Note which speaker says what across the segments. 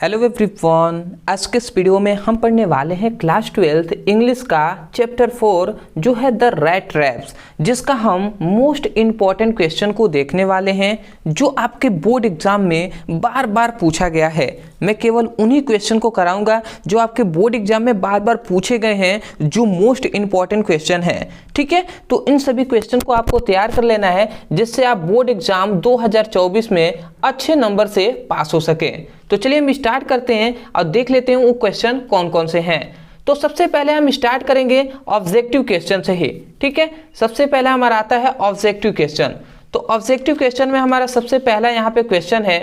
Speaker 1: Hello everyone, आज के इस वीडियो में हम पढ़ने वाले हैं क्लास 12th इंग्लिश का चैप्टर 4 जो है द रैट रेस, जिसका हम मोस्ट इम्पॉर्टेंट क्वेश्चन को देखने वाले हैं जो आपके बोर्ड एग्जाम में बार बार पूछा गया है। मैं केवल उन्हीं क्वेश्चन को कराऊंगा जो आपके बोर्ड एग्जाम में बार बार पूछे गए हैं, जो मोस्ट इम्पॉर्टेंट क्वेश्चन है। ठीक है, तो इन सभी क्वेश्चन को आपको तैयार कर लेना है जिससे आप बोर्ड एग्जाम 2024 में अच्छे नंबर से पास हो सके। तो चलिए हम स्टार्ट करते हैं और देख लेते हैं वो क्वेश्चन कौन कौन से हैं। तो सबसे पहले हम स्टार्ट करेंगे ऑब्जेक्टिव क्वेश्चन से ही। ठीक है, सबसे पहला हमारा आता है ऑब्जेक्टिव क्वेश्चन। तो ऑब्जेक्टिव क्वेश्चन में हमारा सबसे पहला यहाँ पे क्वेश्चन है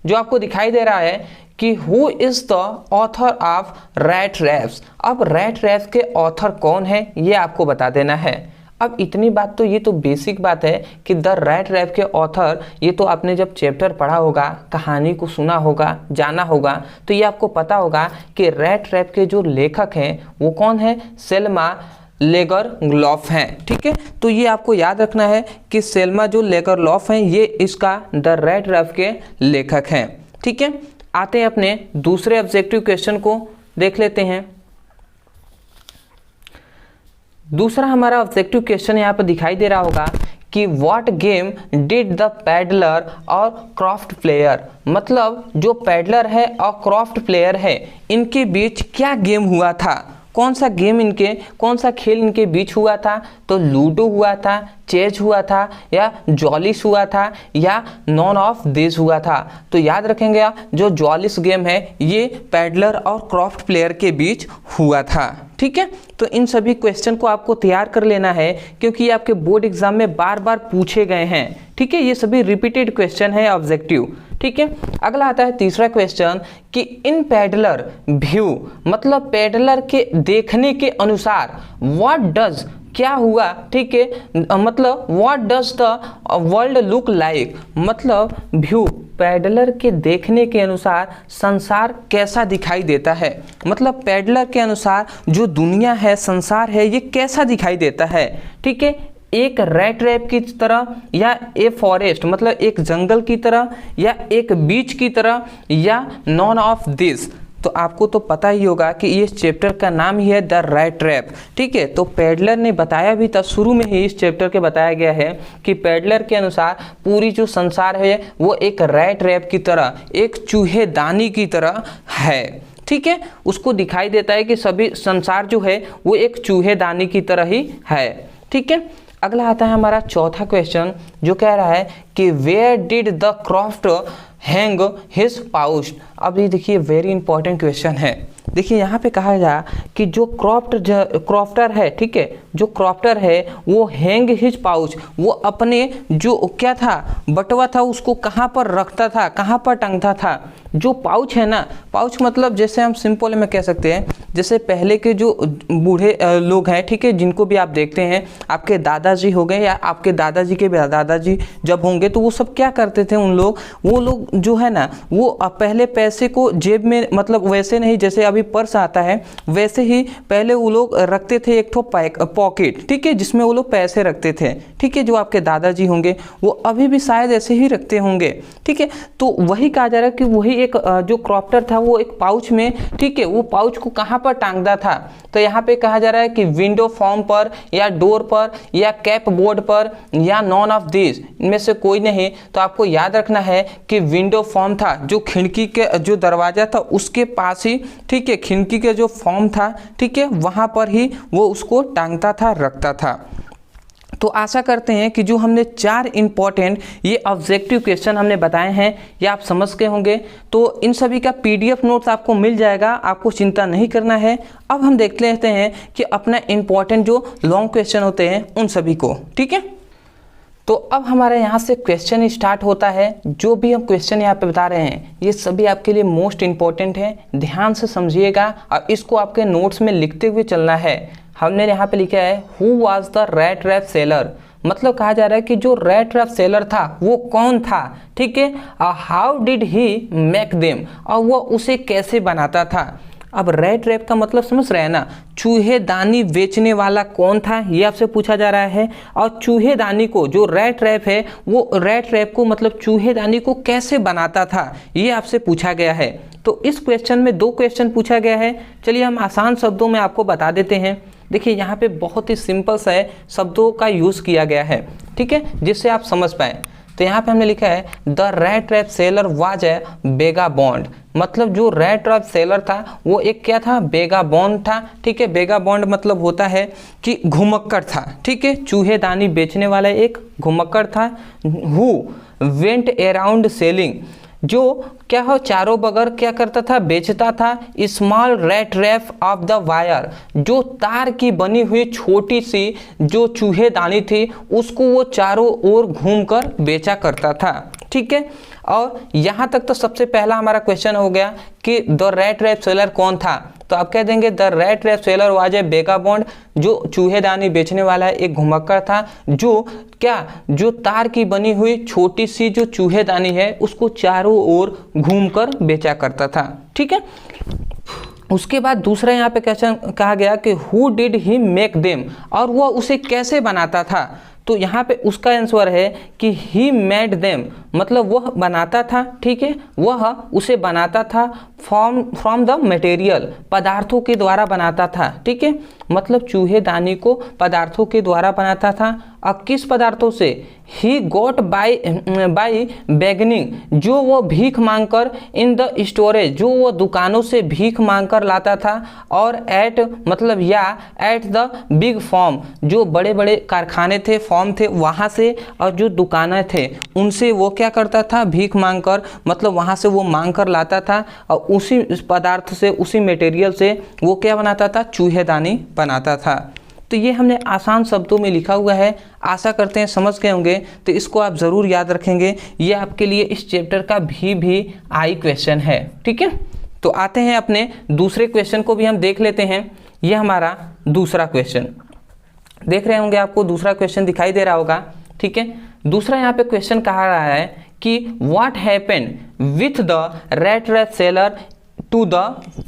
Speaker 1: जो आपको दिखाई दे रहा है कि who is the author of rat race. अब रैट रेस के ऑथर कौन है ये आपको बता देना है। अब इतनी बात तो ये तो बेसिक बात है कि द रैट रेस के ऑथर, ये तो आपने जब चैप्टर पढ़ा होगा, कहानी को सुना होगा, जाना होगा, तो ये आपको पता होगा कि रैट रेस के जो लेखक हैं वो कौन है, सेल्मा लेगरलॉफ हैं। ठीक है, तो ये आपको याद रखना है कि सेल्मा जो लेगरलॉफ हैं ये इसका द रैट रेस के लेखक हैं। ठीक है, आते हैं अपने दूसरे ऑब्जेक्टिव क्वेश्चन को देख लेते हैं। दूसरा हमारा ऑब्जेक्टिव क्वेश्चन यहाँ पर दिखाई दे रहा होगा कि what game did the peddler और क्रॉफ्ट प्लेयर, मतलब जो पैडलर है और क्रॉफ्ट प्लेयर है इनके बीच क्या गेम हुआ था, कौन सा गेम इनके, कौन सा खेल इनके बीच हुआ था। तो लूडो हुआ था, चेज हुआ था, या जॉलिस हुआ था, या नॉन ऑफ दिस हुआ था। तो याद रखेंगे आप, जो जॉलिस गेम है ये पैडलर और क्रॉफ्ट प्लेयर के बीच हुआ था। ठीक है, तो इन सभी क्वेश्चन को आपको तैयार कर लेना है क्योंकि ये आपके बोर्ड एग्जाम में बार बार पूछे गए हैं। ठीक है, ये सभी रिपीटेड क्वेश्चन है ऑब्जेक्टिव। ठीक है, अगला आता है तीसरा क्वेश्चन कि इन पैडलर व्यू, मतलब पैडलर के देखने के अनुसार व्हाट डज, क्या हुआ। ठीक है, मतलब what does the world look like, मतलब व्यू, पैडलर के देखने के अनुसार संसार कैसा दिखाई देता है, मतलब पैडलर के अनुसार जो दुनिया है, संसार है, ये कैसा दिखाई देता है। ठीक है, एक रैट रैप की तरह, या ए फॉरेस्ट मतलब एक जंगल की तरह, या एक बीच की तरह, या नॉन ऑफ दिस। तो आपको तो पता ही होगा कि ये चैप्टर का नाम ही है द रैट रैप। ठीक है, तो पैडलर ने बताया भी था, शुरू में ही इस चैप्टर के बताया गया है कि पैडलर के अनुसार पूरी जो संसार है वो एक रैट रैप की तरह, एक चूहेदानी की तरह है। ठीक है, उसको दिखाई देता है कि सभी संसार जो है वो एक चूहेदानी की तरह ही है। ठीक है, अगला आता है हमारा चौथा क्वेश्चन जो कह रहा है कि where did the croft hang his pouch. अब ये देखिए वेरी इंपॉर्टेंट क्वेश्चन है। देखिए यहाँ पे कहा जा कि जो क्रॉफ्टर है, ठीक है, जो क्रॉफ्टर है वो हैंग हिज पाउच, वो अपने जो क्या था, बटवा था, उसको कहाँ पर रखता था, कहाँ पर टंगता था। जो पाउच है ना, पाउच मतलब जैसे हम सिंपल में कह सकते हैं, जैसे पहले के जो बूढ़े लोग हैं, ठीक है, जिनको भी आप देखते हैं, आपके दादाजी हो गए या आपके दादाजी के दादाजी जब होंगे, तो वो सब क्या करते थे, वो लोग जो है ना, वो पहले पैसे को जेब में, मतलब वैसे नहीं जैसे अभी पर्स आता है, वैसे ही पहले वो लोग रखते थे एक ठो पॉकेट, ठीक है, जिसमें वो लोग पैसे रखते थे। ठीक है, जो आपके दादाजी होंगे वो अभी भी शायद ऐसे ही रखते होंगे। ठीक है, तो वही कहा जा रहा है कि वही एक जो क्रॉफ्टर था वो एक पाउच में, ठीक है, वो पाउच को कहाँ पर टांगता था। तो यहाँ पे कहा जा रहा है कि विंडो फॉर्म पर, या डोर पर, या कैप बोर्ड पर, या नॉन ऑफ दिस, इनमें से कोई नहीं। तो आपको याद रखना है कि विंडो फॉर्म था, जो खिड़की के जो दरवाजा था उसके पास ही, ठीक है, खिड़की के जो फॉर्म था, ठीक है, वहाँ पर ही वो उसको टांगता था, रखता था। तो आशा करते हैं कि जो हमने 4 इंपॉर्टेंट ये ऑब्जेक्टिव क्वेश्चन हमने बताए हैं ये आप समझ गए होंगे। तो इन सभी का PDF नोट्स आपको मिल जाएगा, आपको चिंता नहीं करना है। अब हम देख लेते हैं कि अपना इंपॉर्टेंट जो लॉन्ग क्वेश्चन होते हैं उन सभी को। ठीक है, तो अब हमारे यहाँ से क्वेश्चन स्टार्ट होता है। जो भी हम क्वेश्चन यहाँ पे बता रहे हैं ये सभी आपके लिए मोस्ट इम्पॉर्टेंट है, ध्यान से समझिएगा और इसको आपके नोट्स में लिखते हुए चलना है। हमने यहाँ पे लिखा है who was the rat trap seller, मतलब कहा जा रहा है कि जो रैट रैप सेलर था वो कौन था। ठीक है, how did he make them, और वो उसे कैसे बनाता था। अब रैट रैप का मतलब समझ रहे हैं ना, चूहेदानी बेचने वाला कौन था ये आपसे पूछा जा रहा है। और चूहेदानी को, जो रैट रैप है वो रैट रैप को मतलब चूहेदानी को कैसे बनाता था ये आपसे पूछा गया है। तो इस क्वेश्चन में 2 क्वेश्चन पूछा गया है। चलिए हम आसान शब्दों में आपको बता देते हैं। देखिए यहाँ पे बहुत ही सिंपल सा शब्दों का यूज़ किया गया है, ठीक है, जिससे आप समझ पाए। तो यहाँ पे हमने लिखा है the rat trap seller was a vagabond, मतलब जो रैट रैप सेलर था वो एक क्या था, वेगाबॉन्ड था, ठीक है। वेगाबॉन्ड मतलब होता है कि घुमक्कड़ था, ठीक है, चूहेदानी बेचने वाला एक घुमक्कड़ था। हु वेंट अराउंड सेलिंग, जो क्या हो चारों बगैर क्या करता था, बेचता था। Small rat trap of the wire, जो तार की बनी हुई छोटी सी जो चूहेदानी थी उसको वो चारों ओर घूमकर बेचा करता था, ठीक है। और यहाँ तक तो सबसे पहला हमारा क्वेश्चन हो गया कि द रैट रैप सेलर कौन था। तो आप कह देंगे the rat trap seller was a vagabond, जो चूहेदानी बेचने वाला एक घुमक्कड़ था, जो क्या, जो तार की बनी हुई छोटी सी जो चूहेदानी है उसको चारों ओर घूमकर बेचा करता था, ठीक है। उसके बाद दूसरा यहाँ पे क्वेश्चन कहा गया कि who did he make them, और वह उसे कैसे बनाता था। तो यहाँ पे उसका आंसर है कि ही मेड देम, मतलब वह बनाता था, ठीक है, वह उसे बनाता था फ्रॉम द मटेरियल, पदार्थों के द्वारा बनाता था, ठीक है, मतलब चूहेदानी को पदार्थों के द्वारा बनाता था। और किस पदार्थों से, ही गॉट बाय बेगनिंग, जो वो भीख मांगकर, इन द स्टोरेज, जो वो दुकानों से भीख मांगकर लाता था, और एट मतलब या एट द बिग फॉर्म, जो बड़े बड़े कारखाने थे, फॉर्म थे वहाँ से, और जो दुकानें थे उनसे वो क्या करता था, भीख मांगकर, मतलब वहाँ से वो मांग कर लाता था, और उसी पदार्थ से, उसी मटेरियल से वो क्या बनाता था, चूहेदानी बनाता था। तो ये हमने आसान शब्दों में लिखा हुआ है, आशा करते हैं समझ गए होंगे। तो इसको आप ज़रूर याद रखेंगे, ये आपके लिए इस चैप्टर का भी आई क्वेश्चन है, ठीक है। तो आते हैं अपने दूसरे क्वेश्चन को भी हम देख लेते हैं। ये हमारा दूसरा क्वेश्चन देख रहे होंगे, आपको दूसरा क्वेश्चन दिखाई दे रहा होगा, ठीक है। दूसरा यहाँ पे क्वेश्चन कहा रहा है कि what happened with the rat trap seller to the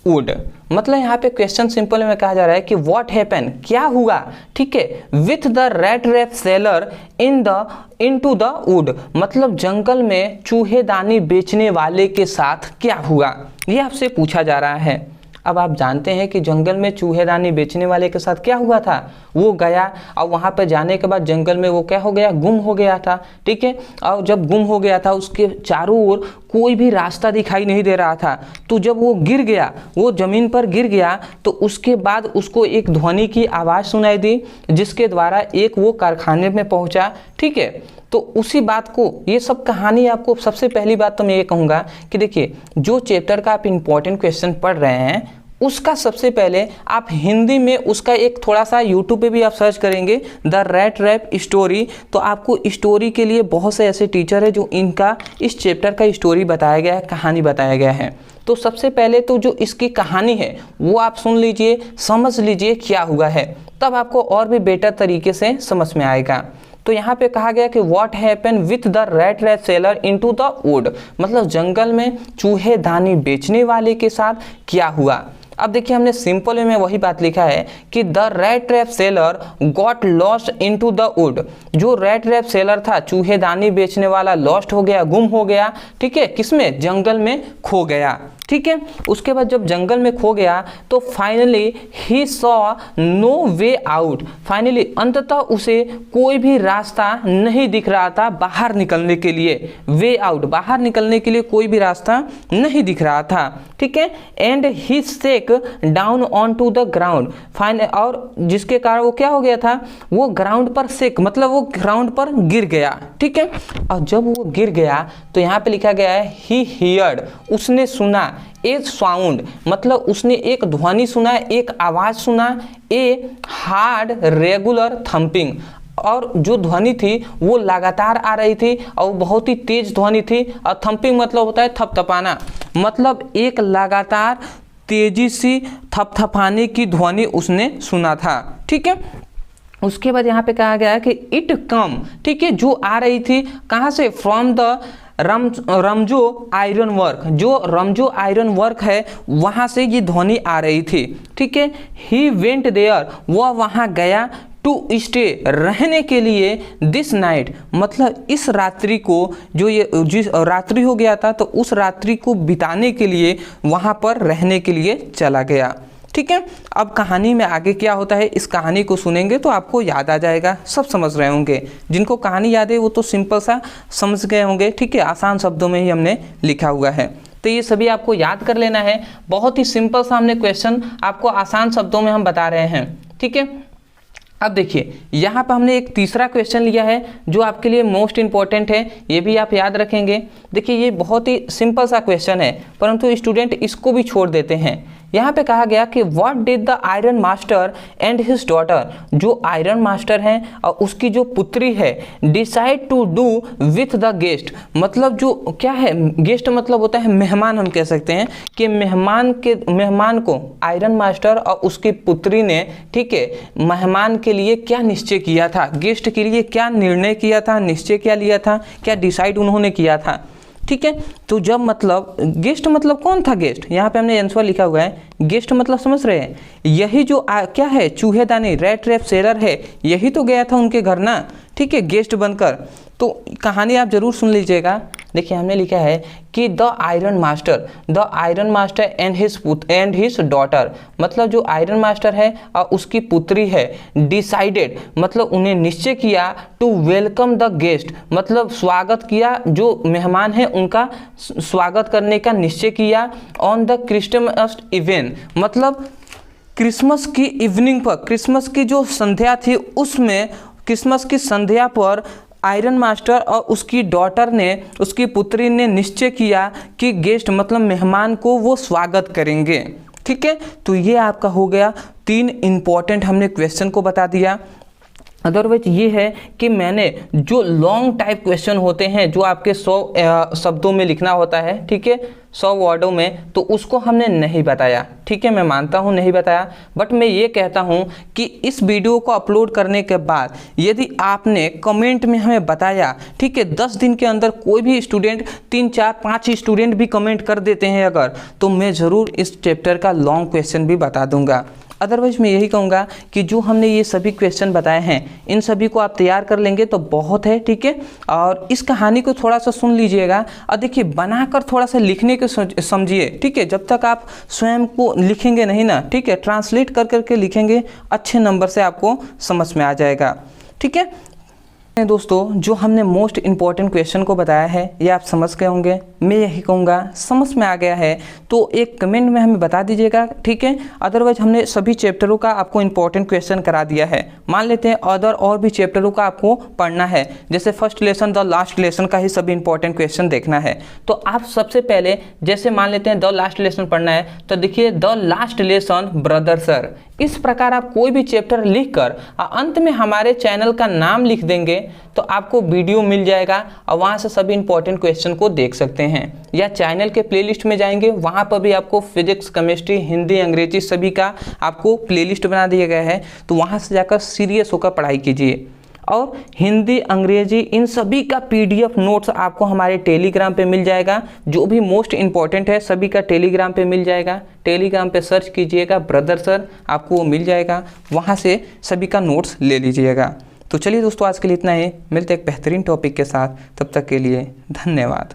Speaker 1: wood, मतलब यहाँ पे क्वेश्चन सिंपल में कहा जा रहा है कि व्हाट हैपन, क्या हुआ, ठीक है, with the rat trap seller into the wood, मतलब जंगल में चूहेदानी बेचने वाले के साथ क्या हुआ, ये आपसे पूछा जा रहा है। अब आप जानते हैं कि जंगल में चूहेदानी बेचने वाले के साथ क्या हुआ था, वो गया और वहाँ पर जाने के बाद जंगल में वो क्या हो गया, गुम हो गया था, ठीक है। और जब गुम हो गया था उसके चारों ओर कोई भी रास्ता दिखाई नहीं दे रहा था। तो जब वो गिर गया, वो ज़मीन पर गिर गया, तो उसके बाद उसको एक ध्वनि की आवाज़ सुनाई दी, जिसके द्वारा एक वो कारखाने में पहुँचा, ठीक है। तो उसी बात को, ये सब कहानी आपको, सबसे पहली बात तो मैं ये कहूँगा कि देखिए जो चैप्टर का आप इम्पोर्टेंट क्वेश्चन पढ़ रहे हैं उसका सबसे पहले आप हिंदी में उसका एक थोड़ा सा यूट्यूब पे भी आप सर्च करेंगे द रैट रैप स्टोरी, तो आपको स्टोरी के लिए बहुत से ऐसे टीचर है जो इनका इस चैप्टर का स्टोरी बताया गया है, कहानी बताया गया है। तो सबसे पहले तो जो इसकी कहानी है वो आप सुन लीजिए, समझ लीजिए क्या हुआ है, तब आपको और भी बेटर तरीके से समझ में आएगा। तो यहाँ पे कहा गया कि what happen with the rat trap seller into the wood, मतलब जंगल में चूहेदानी बेचने वाले के साथ क्या हुआ। अब देखिए हमने सिंपल में वही बात लिखा है कि the rat trap seller got lost into the wood, जो रैट रैप सेलर था चूहेदानी बेचने वाला लॉस्ट हो गया, गुम हो गया, ठीक है, किसमें, जंगल में खो गया, ठीक है। उसके बाद जब जंगल में खो गया तो finally he saw no way out, finally अंततः उसे कोई भी रास्ता नहीं दिख रहा था बाहर निकलने के लिए, वे आउट, बाहर निकलने के लिए कोई भी रास्ता नहीं दिख रहा था, ठीक है। And he sank down on to the ground, final, और जिसके कारण वो क्या हो गया था, वो ग्राउंड पर सेक, मतलब वो ग्राउंड पर गिर गया, ठीक है। और जब वो गिर गया तो यहाँ पे लिखा गया है ही हियर्ड, उसने सुना, ए साउंड, मतलब उसने एक ध्वनि सुना, एक आवाज़ सुना, ए हार्ड रेगुलर थम्पिंग, और जो ध्वनि थी वो लगातार आ रही थी और बहुत ही तेज ध्वनि थी। और थम्पिंग मतलब होता है थपथपाना, मतलब एक लगातार तेजी सी थपथपाने की ध्वनि उसने सुना था, ठीक है। उसके बाद यहाँ पे कहा गया है कि इट कम, ठीक है, जो आ रही थी कहाँ से, फ्रॉम द रमजो आयरन वर्क, जो रमजो आयरन वर्क है वहाँ से ये ध्वनि आ रही थी, ठीक है। ही वेंट देयर, वह वहाँ गया, टू स्टे, रहने के लिए, दिस नाइट, मतलब इस रात्रि को, जो ये जिस रात्रि हो गया था तो उस रात्रि को बिताने के लिए वहाँ पर रहने के लिए चला गया, ठीक है। अब कहानी में आगे क्या होता है, इस कहानी को सुनेंगे तो आपको याद आ जाएगा, सब समझ रहे होंगे। जिनको कहानी याद है वो तो सिंपल सा समझ गए होंगे, ठीक है। आसान शब्दों में ही हमने लिखा हुआ है, तो ये सभी आपको याद कर लेना है। बहुत ही सिंपल सा हमने क्वेश्चन आपको आसान शब्दों में हम बता रहे हैं, ठीक है। अब देखिए यहाँ पर हमने एक तीसरा क्वेश्चन लिया है जो आपके लिए मोस्ट इम्पॉर्टेंट है, ये भी आप याद रखेंगे। देखिए ये बहुत ही सिंपल सा क्वेश्चन है, परंतु स्टूडेंट इसको भी छोड़ देते हैं। यहाँ पे कहा गया कि what did the iron master and his daughter, जो आयरन मास्टर हैं और उसकी जो पुत्री है, decide to do with the guest, मतलब जो क्या है, गेस्ट मतलब होता है मेहमान, हम कह सकते हैं कि मेहमान को आयरन मास्टर और उसकी पुत्री ने, ठीक है, मेहमान के लिए क्या निश्चय किया था, गेस्ट के लिए क्या निर्णय किया था, निश्चय क्या लिया था, क्या डिसाइड उन्होंने किया था, ठीक है। तो जब मतलब गेस्ट मतलब कौन था गेस्ट, यहाँ पे हमने आंसर लिखा हुआ है, गेस्ट मतलब समझ रहे हैं, यही जो क्या है चूहेदानी, रैट रैप शेरर है, यही तो गया था उनके घर ना, ठीक है, गेस्ट बनकर। तो कहानी आप जरूर सुन लीजिएगा। देखिए हमने लिखा है कि the iron master and his daughter, मतलब जो आयरन मास्टर है और उसकी पुत्री है, डिसाइडेड मतलब उन्हें निश्चय किया, टू वेलकम द गेस्ट मतलब स्वागत किया, जो मेहमान है उनका स्वागत करने का निश्चय किया, ऑन द क्रिसमस इवेंट मतलब क्रिसमस की इवनिंग पर, क्रिसमस की जो संध्या थी उसमें, क्रिसमस की संध्या पर आयरन मास्टर और उसकी डॉटर ने, उसकी पुत्री ने निश्चय किया कि गेस्ट मतलब मेहमान को वो स्वागत करेंगे, ठीक है। तो ये आपका हो गया 3 इंपॉर्टेंट हमने क्वेश्चन को बता दिया। अदरवाइज ये है कि मैंने जो लॉन्ग टाइप क्वेश्चन होते हैं जो आपके 100 शब्दों में लिखना होता है, ठीक है, 100 वर्डों में, तो उसको हमने नहीं बताया, ठीक है। मैं मानता हूँ नहीं बताया, बट मैं ये कहता हूँ कि इस वीडियो को अपलोड करने के बाद यदि आपने कमेंट में हमें बताया, ठीक है, 10 दिन के अंदर कोई भी स्टूडेंट 3, 4, 5 स्टूडेंट भी कमेंट कर देते हैं अगर, तो मैं ज़रूर इस चैप्टर का लॉन्ग क्वेश्चन भी बता दूंगा। अदरवाइज मैं यही कहूँगा कि जो हमने ये सभी क्वेश्चन बताए हैं इन सभी को आप तैयार कर लेंगे तो बहुत है, ठीक है। और इस कहानी को थोड़ा सा सुन लीजिएगा और देखिए बनाकर थोड़ा सा लिखने को समझिए, ठीक है। जब तक आप स्वयं को लिखेंगे नहीं ना, ठीक है, ट्रांसलेट कर करके लिखेंगे, अच्छे नंबर से आपको समझ में आ जाएगा, ठीक है। दोस्तों जो हमने मोस्ट इम्पॉर्टेंट क्वेश्चन को बताया है ये आप समझ गए होंगे, मैं यही कहूँगा समझ में आ गया है तो एक कमेंट में हमें बता दीजिएगा, ठीक है। अदरवाइज हमने सभी चैप्टरों का आपको इम्पॉर्टेंट क्वेश्चन करा दिया है। मान लेते हैं और भी चैप्टरों का आपको पढ़ना है, जैसे first lesson the last lesson का ही सभी इंपॉर्टेंट क्वेश्चन देखना है, तो आप सबसे पहले जैसे मान लेते हैं द लास्ट लेसन पढ़ना है, तो देखिए the last lesson brother sir, इस प्रकार आप कोई भी चैप्टर लिखकर अंत में हमारे चैनल का नाम लिख देंगे तो आपको वीडियो मिल जाएगा और वहाँ से सभी इंपॉर्टेंट क्वेश्चन को देख सकते हैं। या चैनल के प्लेलिस्ट में जाएंगे, वहाँ पर भी आपको फिजिक्स, केमिस्ट्री, हिंदी, अंग्रेजी सभी का आपको प्लेलिस्ट बना दिया गया है, तो वहाँ से जाकर सीरियस होकर पढ़ाई कीजिए। और हिंदी, अंग्रेजी इन सभी का PDF नोट्स आपको हमारे टेलीग्राम पे मिल जाएगा, जो भी मोस्ट इम्पॉर्टेंट है सभी का टेलीग्राम पे मिल जाएगा। टेलीग्राम पे सर्च कीजिएगा ब्रदर सर, आपको वो मिल जाएगा, वहाँ से सभी का नोट्स ले लीजिएगा। तो चलिए दोस्तों आज के लिए इतना ही, मिलते एक बेहतरीन टॉपिक के साथ, तब तक के लिए धन्यवाद।